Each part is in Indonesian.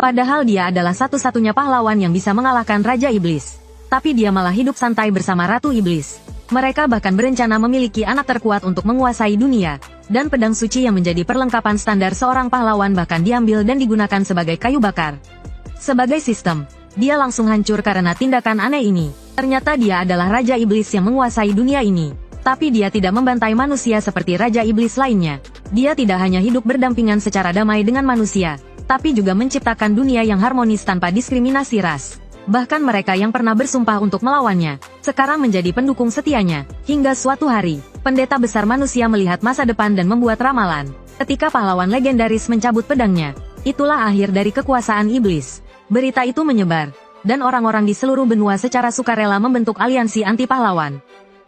Padahal dia adalah satu-satunya pahlawan yang bisa mengalahkan Raja Iblis. Tapi dia malah hidup santai bersama Ratu Iblis. Mereka bahkan berencana memiliki anak terkuat untuk menguasai dunia. Dan pedang suci yang menjadi perlengkapan standar seorang pahlawan bahkan diambil dan digunakan sebagai kayu bakar. Sebagai sistem, dia langsung hancur karena tindakan aneh ini. Ternyata dia adalah Raja Iblis yang menguasai dunia ini. Tapi dia tidak membantai manusia seperti Raja Iblis lainnya. Dia tidak hanya hidup berdampingan secara damai dengan manusia, tapi juga menciptakan dunia yang harmonis tanpa diskriminasi ras. Bahkan mereka yang pernah bersumpah untuk melawannya, sekarang menjadi pendukung setianya. Hingga suatu hari, pendeta besar manusia melihat masa depan dan membuat ramalan. Ketika pahlawan legendaris mencabut pedangnya, itulah akhir dari kekuasaan iblis. Berita itu menyebar, dan orang-orang di seluruh benua secara sukarela membentuk aliansi anti pahlawan.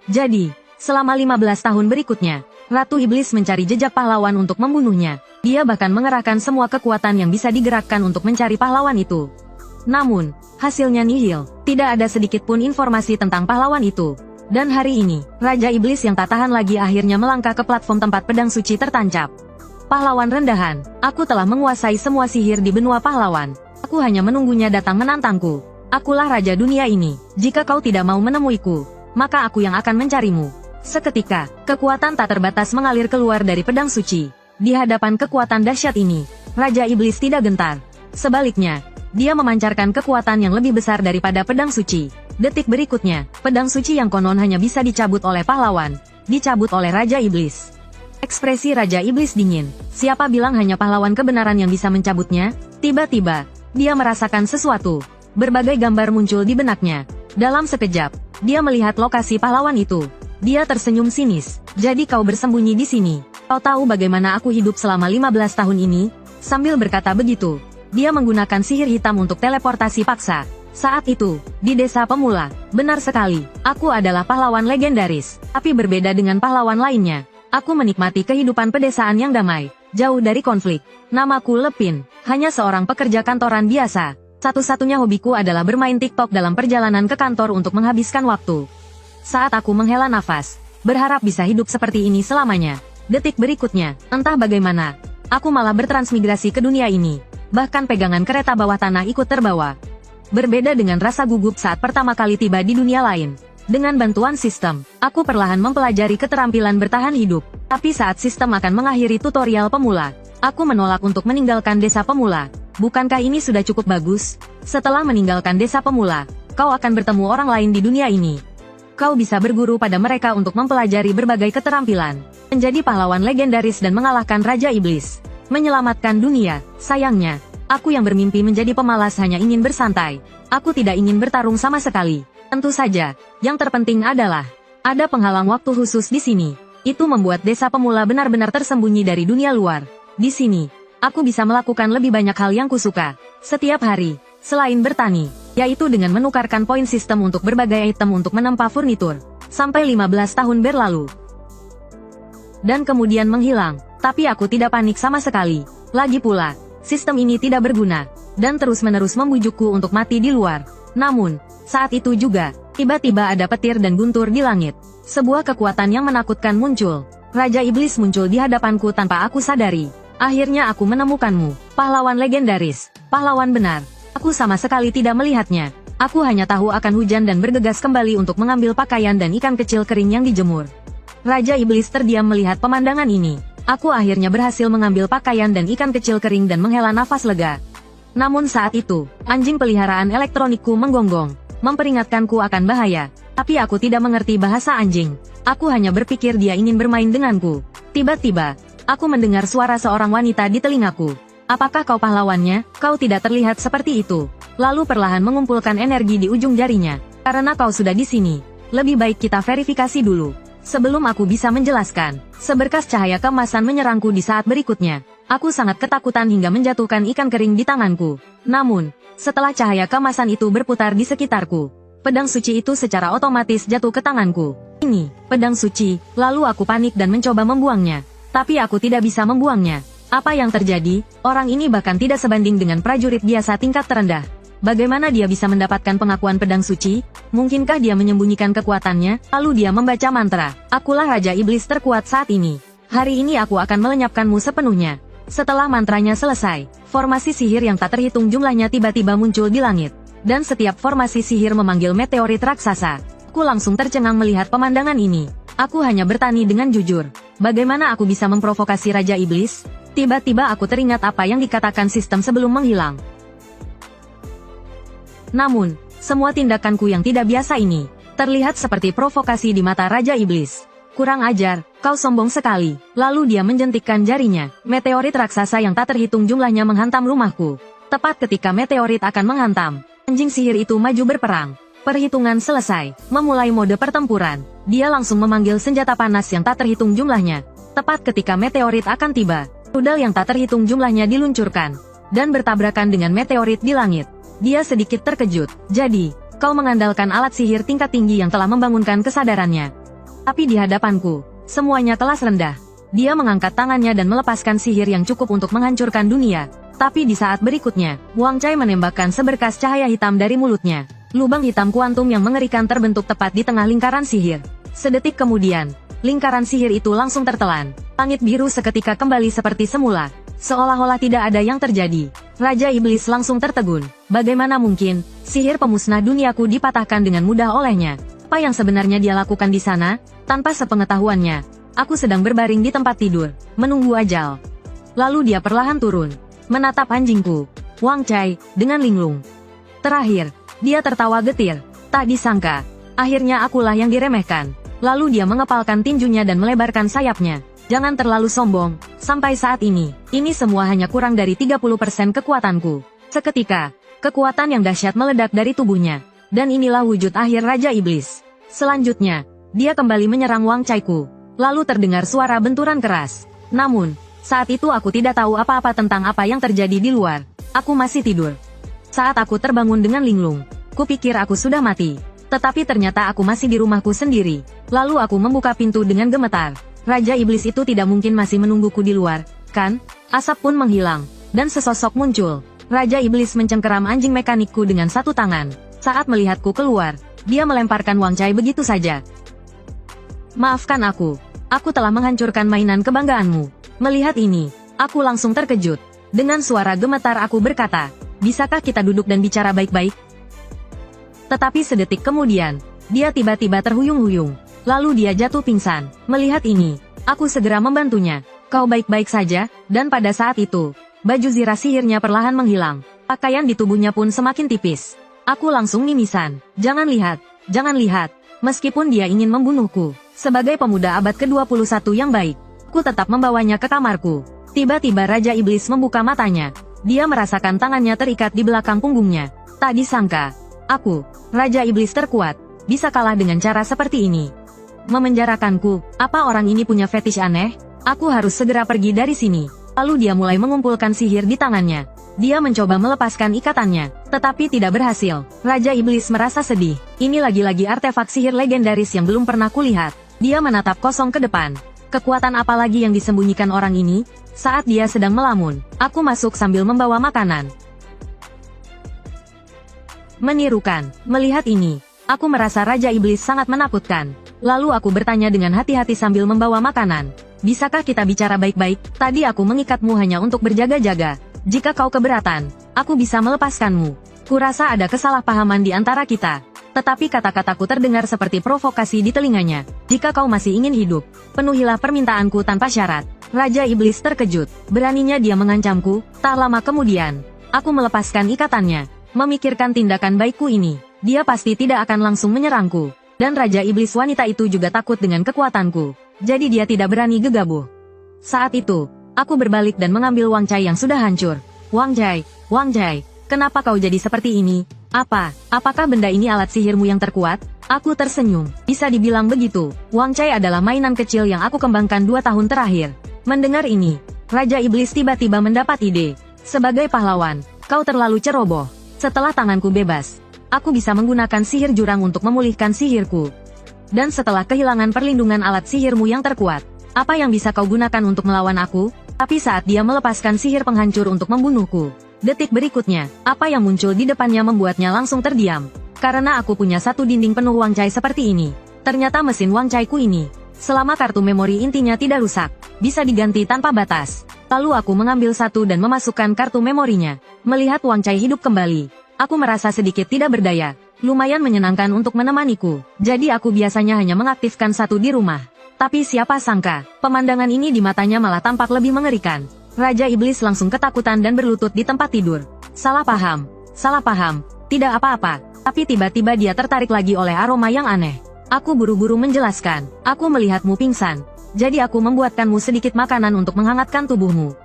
Jadi, selama 15 tahun berikutnya, Ratu Iblis mencari jejak pahlawan untuk membunuhnya. Dia bahkan mengerahkan semua kekuatan yang bisa digerakkan untuk mencari pahlawan itu. Namun, hasilnya nihil. Tidak ada sedikit pun informasi tentang pahlawan itu. Dan hari ini, Raja Iblis yang tak tahan lagi akhirnya melangkah ke platform tempat pedang suci tertancap. Pahlawan rendahan, aku telah menguasai semua sihir di benua pahlawan. Aku hanya menunggunya datang menantangku. Akulah Raja dunia ini. Jika kau tidak mau menemuiku, maka aku yang akan mencarimu. Seketika, kekuatan tak terbatas mengalir keluar dari pedang suci. Di hadapan kekuatan dahsyat ini, Raja Iblis tidak gentar. Sebaliknya, dia memancarkan kekuatan yang lebih besar daripada pedang suci. Detik berikutnya, pedang suci yang konon hanya bisa dicabut oleh pahlawan, dicabut oleh Raja Iblis. Ekspresi Raja Iblis dingin. Siapa bilang hanya pahlawan kebenaran yang bisa mencabutnya? Tiba-tiba, dia merasakan sesuatu. Berbagai gambar muncul di benaknya. Dalam sekejap, dia melihat lokasi pahlawan itu. Dia tersenyum sinis. Jadi kau bersembunyi di sini. Kau tahu bagaimana aku hidup selama 15 tahun ini? Sambil berkata begitu, dia menggunakan sihir hitam untuk teleportasi paksa. Saat itu, di desa pemula, benar sekali, aku adalah pahlawan legendaris. Tapi berbeda dengan pahlawan lainnya, aku menikmati kehidupan pedesaan yang damai, jauh dari konflik. Namaku Lepin, hanya seorang pekerja kantoran biasa. Satu-satunya hobiku adalah bermain TikTok dalam perjalanan ke kantor untuk menghabiskan waktu. Saat aku menghela nafas, berharap bisa hidup seperti ini selamanya. Detik berikutnya, entah bagaimana, aku malah bertransmigrasi ke dunia ini. Bahkan pegangan kereta bawah tanah ikut terbawa. Berbeda dengan rasa gugup saat pertama kali tiba di dunia lain. Dengan bantuan sistem, aku perlahan mempelajari keterampilan bertahan hidup. Tapi saat sistem akan mengakhiri tutorial pemula, aku menolak untuk meninggalkan desa pemula. Bukankah ini sudah cukup bagus? Setelah meninggalkan desa pemula, kau akan bertemu orang lain di dunia ini. Kau bisa berguru pada mereka untuk mempelajari berbagai keterampilan. Menjadi pahlawan legendaris dan mengalahkan Raja Iblis. Menyelamatkan dunia. Sayangnya, aku yang bermimpi menjadi pemalas hanya ingin bersantai. Aku tidak ingin bertarung sama sekali. Tentu saja, yang terpenting adalah ada penghalang waktu khusus di sini. Itu membuat desa pemula benar-benar tersembunyi dari dunia luar. Di sini, aku bisa melakukan lebih banyak hal yang kusuka setiap hari, selain bertani, yaitu dengan menukarkan poin sistem untuk berbagai item untuk menempa furnitur. Sampai 15 tahun berlalu. Dan kemudian menghilang. Tapi aku tidak panik sama sekali. Lagi pula, sistem ini tidak berguna, dan terus-menerus membujukku untuk mati di luar. Namun, saat itu juga, tiba-tiba ada petir dan guntur di langit. Sebuah kekuatan yang menakutkan muncul. Raja Iblis muncul di hadapanku tanpa aku sadari. Akhirnya aku menemukanmu, pahlawan legendaris, pahlawan benar. Aku sama sekali tidak melihatnya. Aku hanya tahu akan hujan dan bergegas kembali untuk mengambil pakaian dan ikan kecil kering yang dijemur. Raja Iblis terdiam melihat pemandangan ini. Aku akhirnya berhasil mengambil pakaian dan ikan kecil kering dan menghela nafas lega. Namun saat itu, anjing peliharaan elektronikku menggonggong, memperingatkanku akan bahaya. Tapi aku tidak mengerti bahasa anjing. Aku hanya berpikir dia ingin bermain denganku. Tiba-tiba, aku mendengar suara seorang wanita di telingaku. Apakah kau pahlawannya? Kau tidak terlihat seperti itu. Lalu perlahan mengumpulkan energi di ujung jarinya. Karena kau sudah di sini, lebih baik kita verifikasi dulu. Sebelum aku bisa menjelaskan, seberkas cahaya keemasan menyerangku di saat berikutnya. Aku sangat ketakutan hingga menjatuhkan ikan kering di tanganku. Namun, setelah cahaya keemasan itu berputar di sekitarku, pedang suci itu secara otomatis jatuh ke tanganku. Ini, pedang suci, lalu aku panik dan mencoba membuangnya. Tapi aku tidak bisa membuangnya. Apa yang terjadi? Orang ini bahkan tidak sebanding dengan prajurit biasa tingkat terendah. Bagaimana dia bisa mendapatkan pengakuan pedang suci? Mungkinkah dia menyembunyikan kekuatannya? Lalu dia membaca mantra. Akulah Raja Iblis terkuat saat ini. Hari ini aku akan melenyapkanmu sepenuhnya. Setelah mantranya selesai, formasi sihir yang tak terhitung jumlahnya tiba-tiba muncul di langit. Dan setiap formasi sihir memanggil meteorit raksasa. Aku langsung tercengang melihat pemandangan ini. Aku hanya bertani dengan jujur. Bagaimana aku bisa memprovokasi Raja Iblis? Tiba-tiba aku teringat apa yang dikatakan sistem sebelum menghilang. Namun, semua tindakanku yang tidak biasa ini terlihat seperti provokasi di mata Raja Iblis. Kurang ajar, kau sombong sekali. Lalu dia menjentikkan jarinya. Meteorit raksasa yang tak terhitung jumlahnya menghantam rumahku. Tepat ketika meteorit akan menghantam, anjing sihir itu maju berperang. Perhitungan selesai, memulai mode pertempuran. Dia langsung memanggil senjata panas yang tak terhitung jumlahnya. Tepat ketika meteorit akan tiba, rudal yang tak terhitung jumlahnya diluncurkan dan bertabrakan dengan meteorit di langit. Dia sedikit terkejut. Jadi, kau mengandalkan alat sihir tingkat tinggi yang telah membangunkan kesadarannya. Tapi di hadapanku, semuanya kelas rendah. Dia mengangkat tangannya dan melepaskan sihir yang cukup untuk menghancurkan dunia. Tapi di saat berikutnya, Wang Chai menembakkan seberkas cahaya hitam dari mulutnya. Lubang hitam kuantum yang mengerikan terbentuk tepat di tengah lingkaran sihir. Sedetik kemudian, lingkaran sihir itu langsung tertelan. Langit biru seketika kembali seperti semula. Seolah-olah tidak ada yang terjadi. Raja Iblis langsung tertegun. Bagaimana mungkin, sihir pemusnah duniaku dipatahkan dengan mudah olehnya? Apa yang sebenarnya dia lakukan di sana? Tanpa sepengetahuannya, aku sedang berbaring di tempat tidur, menunggu ajal. Lalu dia perlahan turun, menatap anjingku, Wang Chai, dengan linglung. Terakhir, dia tertawa getir. Tak disangka, akhirnya akulah yang diremehkan. Lalu dia mengepalkan tinjunya dan melebarkan sayapnya. Jangan terlalu sombong, sampai saat ini semua hanya kurang dari 30% kekuatanku. Seketika, kekuatan yang dahsyat meledak dari tubuhnya. Dan inilah wujud akhir Raja Iblis. Selanjutnya, dia kembali menyerang Wang Chai-ku. Lalu terdengar suara benturan keras. Namun, saat itu aku tidak tahu apa-apa tentang apa yang terjadi di luar. Aku masih tidur. Saat aku terbangun dengan linglung, kupikir aku sudah mati. Tetapi ternyata aku masih di rumahku sendiri. Lalu aku membuka pintu dengan gemetar. Raja Iblis itu tidak mungkin masih menungguku di luar, kan? Asap pun menghilang, dan sesosok muncul. Raja Iblis mencengkeram anjing mekanikku dengan satu tangan. Saat melihatku keluar, dia melemparkan Wang Chai begitu saja. Maafkan aku telah menghancurkan mainan kebanggaanmu. Melihat ini, aku langsung terkejut. Dengan suara gemetar aku berkata, bisakah kita duduk dan bicara baik-baik? Tetapi sedetik kemudian, dia tiba-tiba terhuyung-huyung. Lalu dia jatuh pingsan. Melihat ini, aku segera membantunya. Kau baik-baik saja? Dan pada saat itu, baju zirah sihirnya perlahan menghilang. Pakaian di tubuhnya pun semakin tipis. Aku langsung mimisan. Jangan lihat. Meskipun dia ingin membunuhku, sebagai pemuda abad ke-21 yang baik, aku tetap membawanya ke kamarku. Tiba-tiba Raja Iblis membuka matanya. Dia merasakan tangannya terikat di belakang punggungnya. Tak disangka, aku, Raja Iblis terkuat, bisa kalah dengan cara seperti ini. Memenjarakanku, apa orang ini punya fetish aneh? Aku harus segera pergi dari sini. Lalu dia mulai mengumpulkan sihir di tangannya. Dia mencoba melepaskan ikatannya, tetapi tidak berhasil. Raja Iblis merasa sedih. Ini lagi-lagi artefak sihir legendaris yang belum pernah kulihat. Dia menatap kosong ke depan. Kekuatan apa lagi yang disembunyikan orang ini? Saat dia sedang melamun, aku masuk sambil membawa makanan. Menirukan. Melihat ini, aku merasa Raja Iblis sangat menakutkan. Lalu aku bertanya dengan hati-hati sambil membawa makanan. Bisakah kita bicara baik-baik? Tadi aku mengikatmu hanya untuk berjaga-jaga. Jika kau keberatan, aku bisa melepaskanmu. Kurasa ada kesalahpahaman di antara kita. Tetapi kata-kataku terdengar seperti provokasi di telinganya. Jika kau masih ingin hidup, penuhilah permintaanku tanpa syarat. Raja Iblis terkejut. Beraninya dia mengancamku. Tak lama kemudian, aku melepaskan ikatannya. Memikirkan tindakan baikku ini, dia pasti tidak akan langsung menyerangku. Dan Raja Iblis wanita itu juga takut dengan kekuatanku. Jadi dia tidak berani gegabah. Saat itu, aku berbalik dan mengambil Wang Chai yang sudah hancur. Wang Chai, kenapa kau jadi seperti ini? Apakah benda ini alat sihirmu yang terkuat? Aku tersenyum. Bisa dibilang begitu. Wang Chai adalah mainan kecil yang aku kembangkan 2 tahun terakhir. Mendengar ini, Raja Iblis tiba-tiba mendapat ide. Sebagai pahlawan, kau terlalu ceroboh. Setelah tanganku bebas, aku bisa menggunakan sihir jurang untuk memulihkan sihirku. Dan setelah kehilangan perlindungan alat sihirmu yang terkuat, apa yang bisa kau gunakan untuk melawan aku? Tapi saat dia melepaskan sihir penghancur untuk membunuhku, detik berikutnya, apa yang muncul di depannya membuatnya langsung terdiam. Karena aku punya satu dinding penuh Wang Chai seperti ini. Ternyata mesin Wang Chai ku ini Selama kartu memori intinya tidak rusak, bisa diganti tanpa batas. Lalu aku mengambil satu dan memasukkan kartu memorinya. Melihat Wang Cai hidup kembali, aku merasa sedikit tidak berdaya. Lumayan menyenangkan untuk menemaniku. Jadi aku biasanya hanya mengaktifkan satu di rumah. Tapi siapa sangka, pemandangan ini di matanya malah tampak lebih mengerikan. Raja Iblis langsung ketakutan dan berlutut di tempat tidur. Salah paham, tidak apa-apa. Tapi tiba-tiba dia tertarik lagi oleh aroma yang aneh. Aku buru-buru menjelaskan, aku melihatmu pingsan. Jadi aku membuatkanmu sedikit makanan untuk menghangatkan tubuhmu.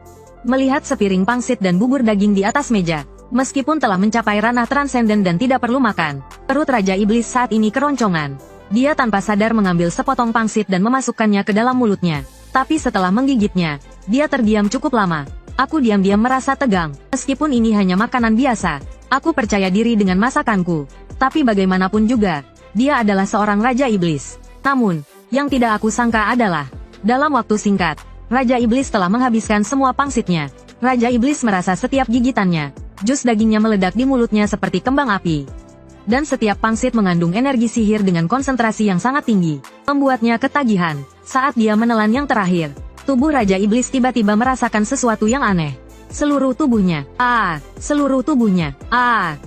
Melihat sepiring pangsit dan bubur daging di atas meja, meskipun telah mencapai ranah transenden dan tidak perlu makan, perut Raja Iblis saat ini keroncongan. Dia tanpa sadar mengambil sepotong pangsit dan memasukkannya ke dalam mulutnya. Tapi setelah menggigitnya, dia terdiam cukup lama. Aku diam-diam merasa tegang. Meskipun ini hanya makanan biasa, aku percaya diri dengan masakanku. Tapi bagaimanapun juga, dia adalah seorang Raja Iblis. Namun, yang tidak aku sangka adalah, dalam waktu singkat, Raja Iblis telah menghabiskan semua pangsitnya. Raja Iblis merasa setiap gigitannya, jus dagingnya meledak di mulutnya seperti kembang api. Dan setiap pangsit mengandung energi sihir dengan konsentrasi yang sangat tinggi, membuatnya ketagihan. Saat dia menelan yang terakhir, tubuh Raja Iblis tiba-tiba merasakan sesuatu yang aneh. Seluruh tubuhnya,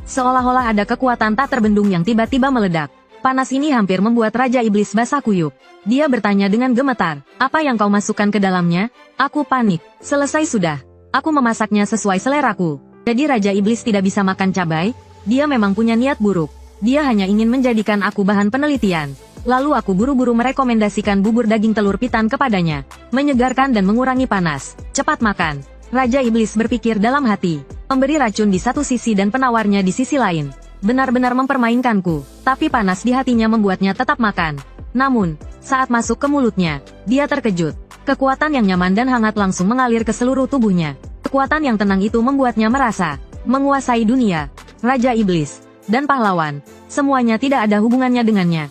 seolah-olah ada kekuatan tak terbendung yang tiba-tiba meledak. Panas ini hampir membuat Raja Iblis basah kuyup. Dia bertanya dengan gemetar, apa yang kau masukkan ke dalamnya? Aku panik. Selesai sudah. Aku memasaknya sesuai seleraku. Jadi Raja Iblis tidak bisa makan cabai? Dia memang punya niat buruk. Dia hanya ingin menjadikan aku bahan penelitian. Lalu aku buru-buru merekomendasikan bubur daging telur pitan kepadanya. Menyegarkan dan mengurangi panas. Cepat makan. Raja Iblis berpikir dalam hati. Memberi racun di satu sisi dan penawarnya di sisi lain. Benar-benar mempermainkanku. Tapi panas di hatinya membuatnya tetap makan. Namun, saat masuk ke mulutnya, dia terkejut. Kekuatan yang nyaman dan hangat langsung mengalir ke seluruh tubuhnya. Kekuatan yang tenang itu membuatnya merasa menguasai dunia. Raja Iblis dan pahlawan, semuanya tidak ada hubungannya dengannya.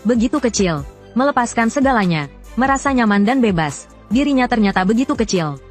Begitu kecil, melepaskan segalanya, merasa nyaman dan bebas. Dirinya ternyata begitu kecil.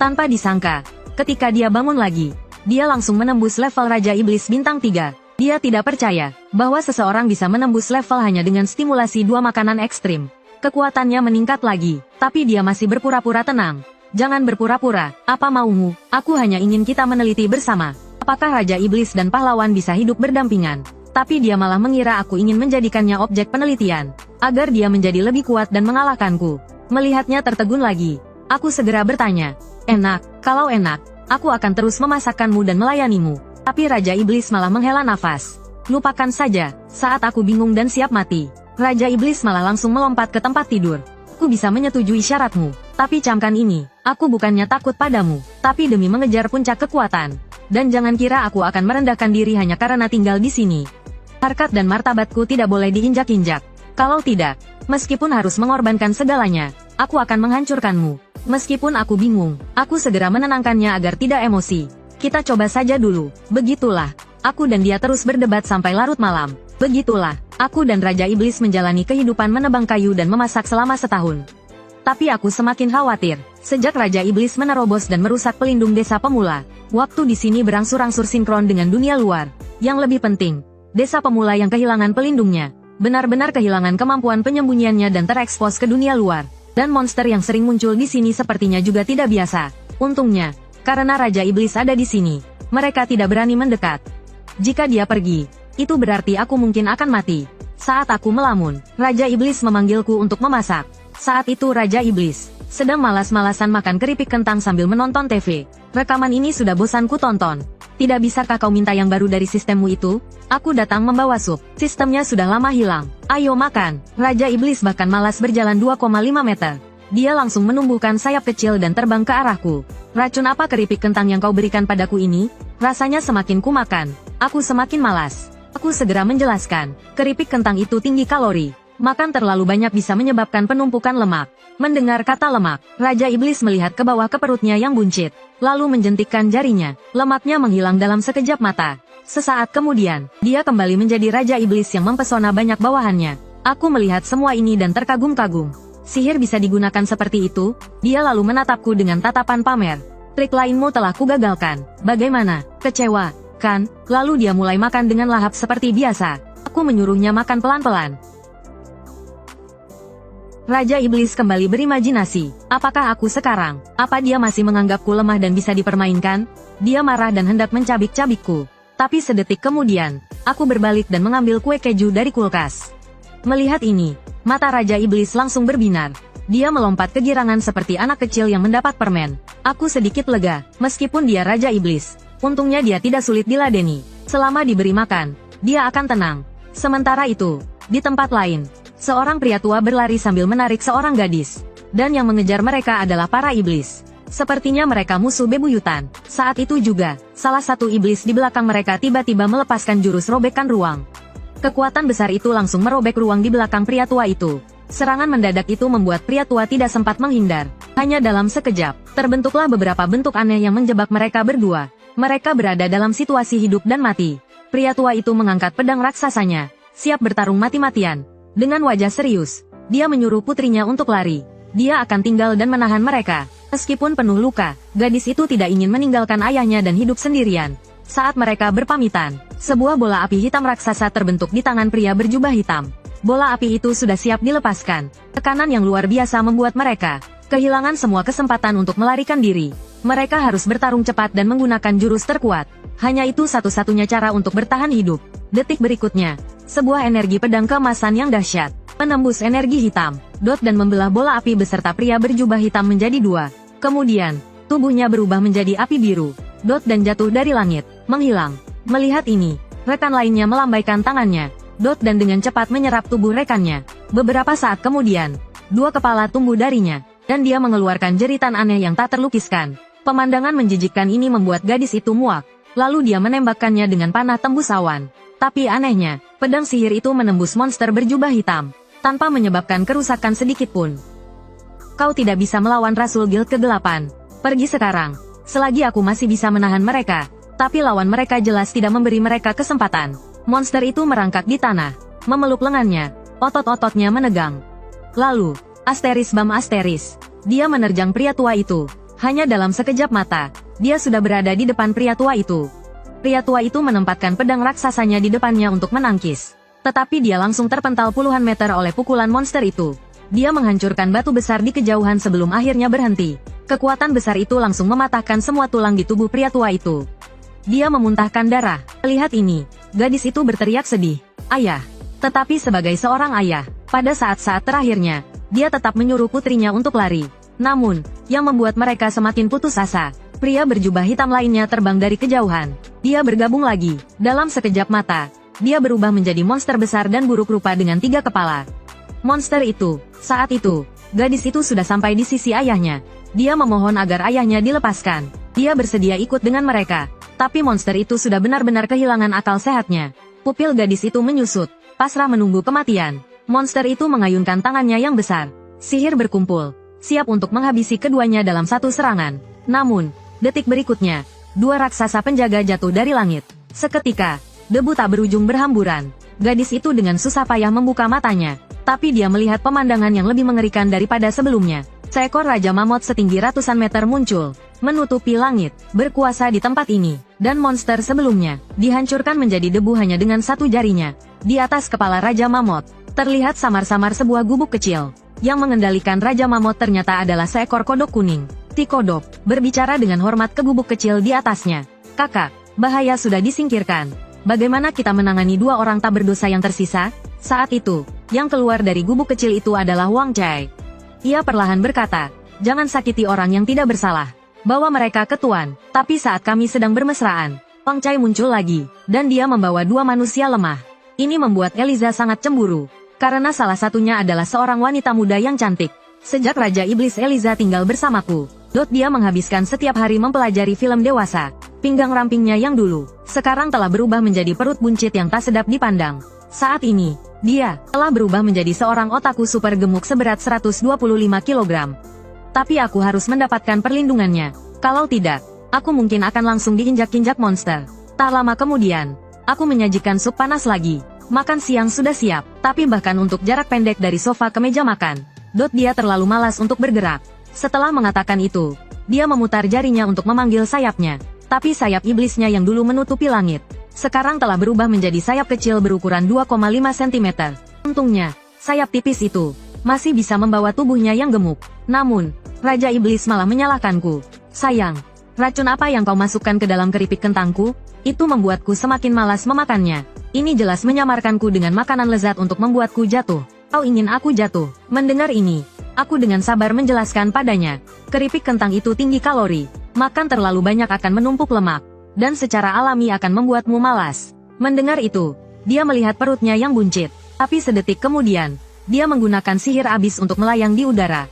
Tanpa disangka, ketika dia bangun lagi, dia langsung menembus level Raja Iblis bintang 3. Dia tidak percaya bahwa seseorang bisa menembus level hanya dengan stimulasi 2 makanan ekstrim. Kekuatannya meningkat lagi, tapi dia masih berpura-pura tenang. Jangan berpura-pura, apa maumu? Aku hanya ingin kita meneliti bersama. Apakah Raja Iblis dan pahlawan bisa hidup berdampingan? Tapi dia malah mengira aku ingin menjadikannya objek penelitian, agar dia menjadi lebih kuat dan mengalahkanku. Melihatnya tertegun lagi, aku segera bertanya, enak, kalau enak, aku akan terus memasakkanmu dan melayanimu. Tapi Raja Iblis malah menghela nafas. Lupakan saja, saat aku bingung dan siap mati, Raja Iblis malah langsung melompat ke tempat tidur. Aku bisa menyetujui syaratmu, tapi camkan ini, aku bukannya takut padamu, tapi demi mengejar puncak kekuatan. Dan jangan kira aku akan merendahkan diri hanya karena tinggal di sini. Harkat dan martabatku tidak boleh diinjak-injak. Kalau tidak, meskipun harus mengorbankan segalanya, aku akan menghancurkanmu. Meskipun aku bingung, aku segera menenangkannya agar tidak emosi. Kita coba saja dulu. Begitulah, aku dan dia terus berdebat sampai larut malam. Begitulah, aku dan Raja Iblis menjalani kehidupan menebang kayu dan memasak selama setahun. Tapi aku semakin khawatir. Sejak Raja Iblis menerobos dan merusak pelindung desa pemula, waktu di sini berangsur-angsur sinkron dengan dunia luar. Yang lebih penting, desa pemula yang kehilangan pelindungnya, benar-benar kehilangan kemampuan penyembunyiannya dan terekspos ke dunia luar. Dan monster yang sering muncul di sini sepertinya juga tidak biasa. Untungnya, karena Raja Iblis ada di sini, mereka tidak berani mendekat. Jika dia pergi, itu berarti aku mungkin akan mati. Saat aku melamun, Raja Iblis memanggilku untuk memasak. Saat itu Raja Iblis sedang malas-malasan makan keripik kentang sambil menonton TV. Rekaman ini sudah bosan ku tonton. Tidak bisakah kau minta yang baru dari sistemmu itu? Aku datang membawa sup. Sistemnya sudah lama hilang. Ayo makan. Raja Iblis bahkan malas berjalan 2,5 meter. Dia langsung menumbuhkan sayap kecil dan terbang ke arahku. Racun apa keripik kentang yang kau berikan padaku ini? Rasanya semakin ku makan, aku semakin malas. Aku segera menjelaskan, keripik kentang itu tinggi kalori. Makan terlalu banyak bisa menyebabkan penumpukan lemak. Mendengar kata lemak, Raja Iblis melihat ke bawah ke perutnya yang buncit, lalu menjentikkan jarinya. Lemaknya menghilang dalam sekejap mata. Sesaat kemudian, dia kembali menjadi Raja Iblis yang mempesona banyak bawahannya. Aku melihat semua ini dan terkagum-kagum. Sihir bisa digunakan seperti itu? Dia lalu menatapku dengan tatapan pamer. Trik lainmu telah kugagalkan. Bagaimana? Kecewa, kan? Lalu dia mulai makan dengan lahap seperti biasa. Aku menyuruhnya makan pelan-pelan. Raja Iblis kembali berimajinasi. Apakah aku sekarang? Apa dia masih menganggapku lemah dan bisa dipermainkan? Dia marah dan hendak mencabik-cabikku. Tapi sedetik kemudian, aku berbalik dan mengambil kue keju dari kulkas. Melihat ini, mata Raja Iblis langsung berbinar. Dia melompat kegirangan seperti anak kecil yang mendapat permen. Aku sedikit lega, meskipun dia Raja Iblis. Untungnya dia tidak sulit diladeni. Selama diberi makan, dia akan tenang. Sementara itu, di tempat lain, seorang pria tua berlari sambil menarik seorang gadis. Dan yang mengejar mereka adalah para iblis. Sepertinya mereka musuh bebuyutan. Saat itu juga, salah satu iblis di belakang mereka tiba-tiba melepaskan jurus robekan ruang. Kekuatan besar itu langsung merobek ruang di belakang pria tua itu. Serangan mendadak itu membuat pria tua tidak sempat menghindar. Hanya dalam sekejap, terbentuklah beberapa bentuk aneh yang menjebak mereka berdua. Mereka berada dalam situasi hidup dan mati. Pria tua itu mengangkat pedang raksasanya, siap bertarung mati-matian. Dengan wajah serius, dia menyuruh putrinya untuk lari. Dia akan tinggal dan menahan mereka. Meskipun penuh luka, gadis itu tidak ingin meninggalkan ayahnya dan hidup sendirian. Saat mereka berpamitan, sebuah bola api hitam raksasa terbentuk di tangan pria berjubah hitam. Bola api itu sudah siap dilepaskan. Tekanan yang luar biasa membuat mereka kehilangan semua kesempatan untuk melarikan diri. Mereka harus bertarung cepat dan menggunakan jurus terkuat. Hanya itu satu-satunya cara untuk bertahan hidup. Detik berikutnya, sebuah energi pedang keemasan yang dahsyat menembus energi hitam, dan membelah bola api beserta pria berjubah hitam menjadi dua. Kemudian, tubuhnya berubah menjadi api biru, dan jatuh dari langit, menghilang. Melihat ini, rekan lainnya melambaikan tangannya, dan dengan cepat menyerap tubuh rekannya. Beberapa saat kemudian, dua kepala tumbuh darinya, dan dia mengeluarkan jeritan aneh yang tak terlukiskan. Pemandangan menjijikkan ini membuat gadis itu muak, lalu dia menembakkannya dengan panah tembus awan. Tapi anehnya, pedang sihir itu menembus monster berjubah hitam, tanpa menyebabkan kerusakan sedikitpun. Kau tidak bisa melawan Rasul Guild Kegelapan. Pergi sekarang, selagi aku masih bisa menahan mereka. Tapi lawan mereka jelas tidak memberi mereka kesempatan. Monster itu merangkak di tanah, memeluk lengannya, otot-ototnya menegang. Lalu, asteris bam asteris, dia menerjang pria tua itu. Hanya dalam sekejap mata, dia sudah berada di depan pria tua itu. Pria tua itu menempatkan pedang raksasanya di depannya untuk menangkis. Tetapi dia langsung terpental puluhan meter oleh pukulan monster itu. Dia menghancurkan batu besar di kejauhan sebelum akhirnya berhenti. Kekuatan besar itu langsung mematahkan semua tulang di tubuh pria tua itu. Dia memuntahkan darah. Lihat ini, gadis itu berteriak sedih. Ayah. Tetapi sebagai seorang ayah, pada saat-saat terakhirnya, dia tetap menyuruh putrinya untuk lari. Namun, yang membuat mereka semakin putus asa, pria berjubah hitam lainnya terbang dari kejauhan. Dia bergabung lagi. Dalam sekejap mata, dia berubah menjadi monster besar dan buruk rupa dengan 3 kepala. Monster itu, saat itu, gadis itu sudah sampai di sisi ayahnya. Dia memohon agar ayahnya dilepaskan. Dia bersedia ikut dengan mereka. Tapi monster itu sudah benar-benar kehilangan akal sehatnya. Pupil gadis itu menyusut, pasrah menunggu kematian. Monster itu mengayunkan tangannya yang besar. Sihir berkumpul, siap untuk menghabisi keduanya dalam satu serangan. Namun, detik berikutnya, 2 raksasa penjaga jatuh dari langit. Seketika, debu tak berujung berhamburan. Gadis itu dengan susah payah membuka matanya. Tapi dia melihat pemandangan yang lebih mengerikan daripada sebelumnya. Seekor Raja Mammoth setinggi ratusan meter muncul, menutupi langit, berkuasa di tempat ini. Dan monster sebelumnya, dihancurkan menjadi debu hanya dengan 1 jarinya. Di atas kepala Raja Mammoth, terlihat samar-samar sebuah gubuk kecil. Yang mengendalikan Raja Mammoth ternyata adalah seekor kodok kuning. Tikodok, berbicara dengan hormat ke gubuk kecil di atasnya. Kakak, bahaya sudah disingkirkan. Bagaimana kita menangani 2 orang tak berdosa yang tersisa? Saat itu, yang keluar dari gubuk kecil itu adalah Wang Chai. Ia perlahan berkata, jangan sakiti orang yang tidak bersalah. Bawa mereka ke Tuan. Tapi saat kami sedang bermesraan, Wang Chai muncul lagi, dan dia membawa 2 manusia lemah. Ini membuat Eliza sangat cemburu, karena salah satunya adalah seorang wanita muda yang cantik. Sejak Raja Iblis Eliza tinggal bersamaku, dia menghabiskan setiap hari mempelajari film dewasa. Pinggang rampingnya yang dulu, sekarang telah berubah menjadi perut buncit yang tak sedap dipandang. Saat ini, dia telah berubah menjadi seorang otaku super gemuk seberat 125 kg. Tapi aku harus mendapatkan perlindungannya. Kalau tidak, aku mungkin akan langsung diinjak-injak monster. Tak lama kemudian, aku menyajikan sup panas lagi. Makan siang sudah siap, tapi bahkan untuk jarak pendek dari sofa ke meja makan, dia terlalu malas untuk bergerak. Setelah mengatakan itu, dia memutar jarinya untuk memanggil sayapnya. Tapi sayap iblisnya yang dulu menutupi langit, sekarang telah berubah menjadi sayap kecil berukuran 2,5 cm. Untungnya, sayap tipis itu masih bisa membawa tubuhnya yang gemuk. Namun, Raja Iblis malah menyalahkanku. Sayang, racun apa yang kau masukkan ke dalam keripik kentangku? Itu membuatku semakin malas memakannya. Ini jelas menyamarkanku dengan makanan lezat untuk membuatku jatuh. Kau ingin aku jatuh? Mendengar ini, aku dengan sabar menjelaskan padanya. Keripik kentang itu tinggi kalori. Makan terlalu banyak akan menumpuk lemak. Dan secara alami akan membuatmu malas. Mendengar itu, dia melihat perutnya yang buncit. Tapi sedetik kemudian, dia menggunakan sihir abis untuk melayang di udara.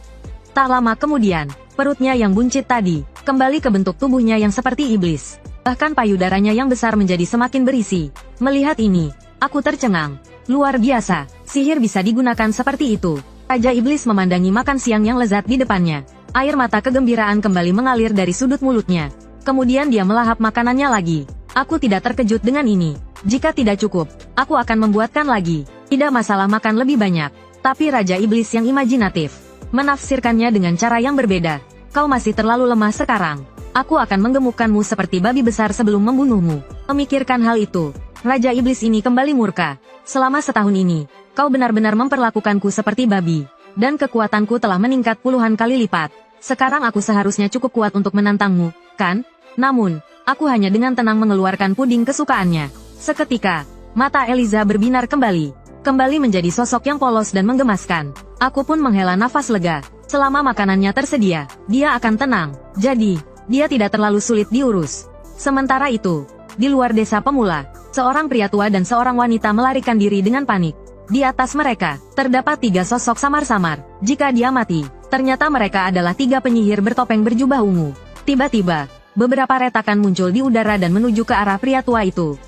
Tak lama kemudian, perutnya yang buncit tadi, kembali ke bentuk tubuhnya yang seperti iblis. Bahkan payudaranya yang besar menjadi semakin berisi. Melihat ini, aku tercengang. Luar biasa, sihir bisa digunakan seperti itu. Raja Iblis memandangi makan siang yang lezat di depannya. Air mata kegembiraan kembali mengalir dari sudut mulutnya. Kemudian dia melahap makanannya lagi. Aku tidak terkejut dengan ini. Jika tidak cukup, aku akan membuatkan lagi. Tidak masalah makan lebih banyak. Tapi Raja Iblis yang imajinatif menafsirkannya dengan cara yang berbeda. Kau masih terlalu lemah sekarang. Aku akan menggemukkanmu seperti babi besar sebelum membunuhmu. Memikirkan hal itu, Raja Iblis ini kembali murka. Selama setahun ini, kau benar-benar memperlakukanku seperti babi. Dan kekuatanku telah meningkat puluhan kali lipat. Sekarang aku seharusnya cukup kuat untuk menantangmu, kan? Namun, aku hanya dengan tenang mengeluarkan puding kesukaannya. Seketika, mata Eliza berbinar kembali. Kembali menjadi sosok yang polos dan menggemaskan. Aku pun menghela nafas lega. Selama makanannya tersedia, dia akan tenang. Jadi, dia tidak terlalu sulit diurus. Sementara itu, di luar desa pemula, seorang pria tua dan seorang wanita melarikan diri dengan panik. Di atas mereka, terdapat 3 sosok samar-samar. Jika dia mati, ternyata mereka adalah 3 penyihir bertopeng berjubah ungu. Tiba-tiba, beberapa retakan muncul di udara dan menuju ke arah pria tua itu.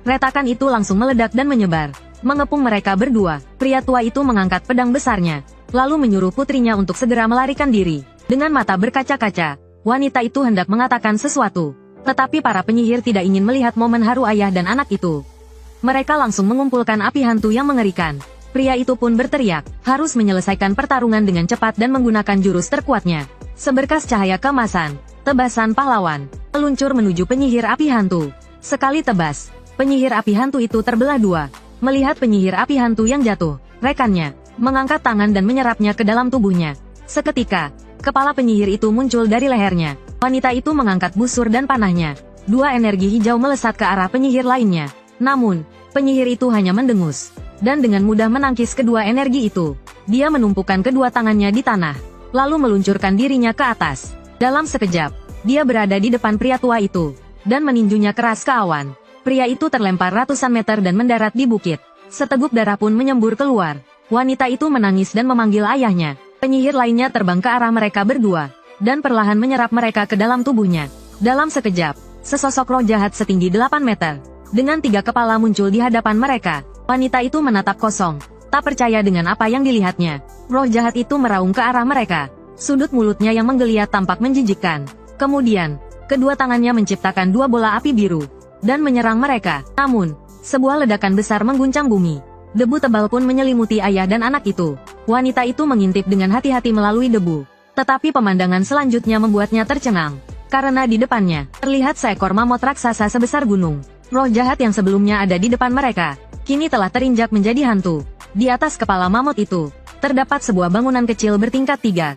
Retakan itu langsung meledak dan menyebar, mengepung mereka berdua. Pria tua itu mengangkat pedang besarnya, lalu menyuruh putrinya untuk segera melarikan diri. Dengan mata berkaca-kaca, wanita itu hendak mengatakan sesuatu. Tetapi para penyihir tidak ingin melihat momen haru ayah dan anak itu. Mereka langsung mengumpulkan api hantu yang mengerikan. Pria itu pun berteriak, harus menyelesaikan pertarungan dengan cepat dan menggunakan jurus terkuatnya. Seberkas cahaya keemasan, tebasan pahlawan, meluncur menuju penyihir api hantu. Sekali tebas, penyihir api hantu itu terbelah 2. Melihat penyihir api hantu yang jatuh, rekannya mengangkat tangan dan menyerapnya ke dalam tubuhnya. Seketika, kepala penyihir itu muncul dari lehernya. Wanita itu mengangkat busur dan panahnya. 2 energi hijau melesat ke arah penyihir lainnya. Namun, penyihir itu hanya mendengus. Dan dengan mudah menangkis kedua energi itu. Dia menumpukan kedua tangannya di tanah. Lalu meluncurkan dirinya ke atas. Dalam sekejap, dia berada di depan pria tua itu. Dan meninjunya keras ke awan. Pria itu terlempar ratusan meter dan mendarat di bukit. Seteguk darah pun menyembur keluar. Wanita itu menangis dan memanggil ayahnya. Penyihir lainnya terbang ke arah mereka berdua. Dan perlahan menyerap mereka ke dalam tubuhnya. Dalam sekejap, sesosok roh jahat setinggi 8 meter. Dengan 3 kepala muncul di hadapan mereka. Wanita itu menatap kosong, tak percaya dengan apa yang dilihatnya. Roh jahat itu meraung ke arah mereka. Sudut mulutnya yang menggeliat tampak menjijikkan. Kemudian, kedua tangannya menciptakan 2 bola api biru. Dan menyerang mereka. Namun, sebuah ledakan besar mengguncang bumi. Debu tebal pun menyelimuti ayah dan anak itu. Wanita itu mengintip dengan hati-hati melalui debu. Tetapi pemandangan selanjutnya membuatnya tercengang. Karena di depannya, terlihat seekor mamut raksasa sebesar gunung. Roh jahat yang sebelumnya ada di depan mereka, kini telah terinjak menjadi hantu. Di atas kepala mamut itu, terdapat sebuah bangunan kecil bertingkat 3.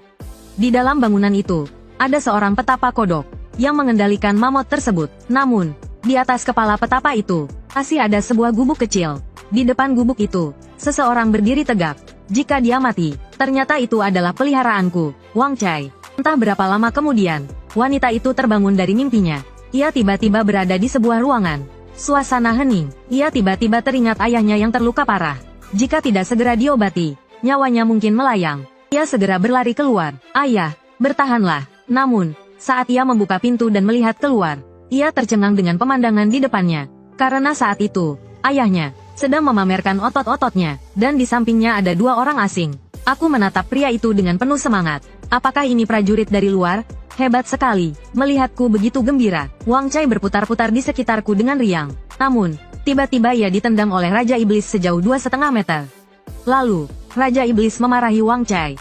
Di dalam bangunan itu, ada seorang petapa kodok, yang mengendalikan mamut tersebut. Namun, di atas kepala petapa itu, masih ada sebuah gubuk kecil. Di depan gubuk itu, seseorang berdiri tegak. Jika dia mati, ternyata itu adalah peliharaanku, Wang Chai. Entah berapa lama kemudian, wanita itu terbangun dari mimpinya. Ia tiba-tiba berada di sebuah ruangan. Suasana hening. Ia tiba-tiba teringat ayahnya yang terluka parah. Jika tidak segera diobati, nyawanya mungkin melayang. Ia segera berlari keluar. Ayah, bertahanlah. Namun, saat ia membuka pintu dan melihat keluar, ia tercengang dengan pemandangan di depannya. Karena saat itu, ayahnya sedang memamerkan otot-ototnya, dan di sampingnya ada 2 orang asing. Aku menatap pria itu dengan penuh semangat. Apakah ini prajurit dari luar? Hebat sekali, melihatku begitu gembira. Wang Chai berputar-putar di sekitarku dengan riang. Namun, tiba-tiba ia ditendang oleh Raja Iblis sejauh 2,5 meter. Lalu, Raja Iblis memarahi Wang Chai.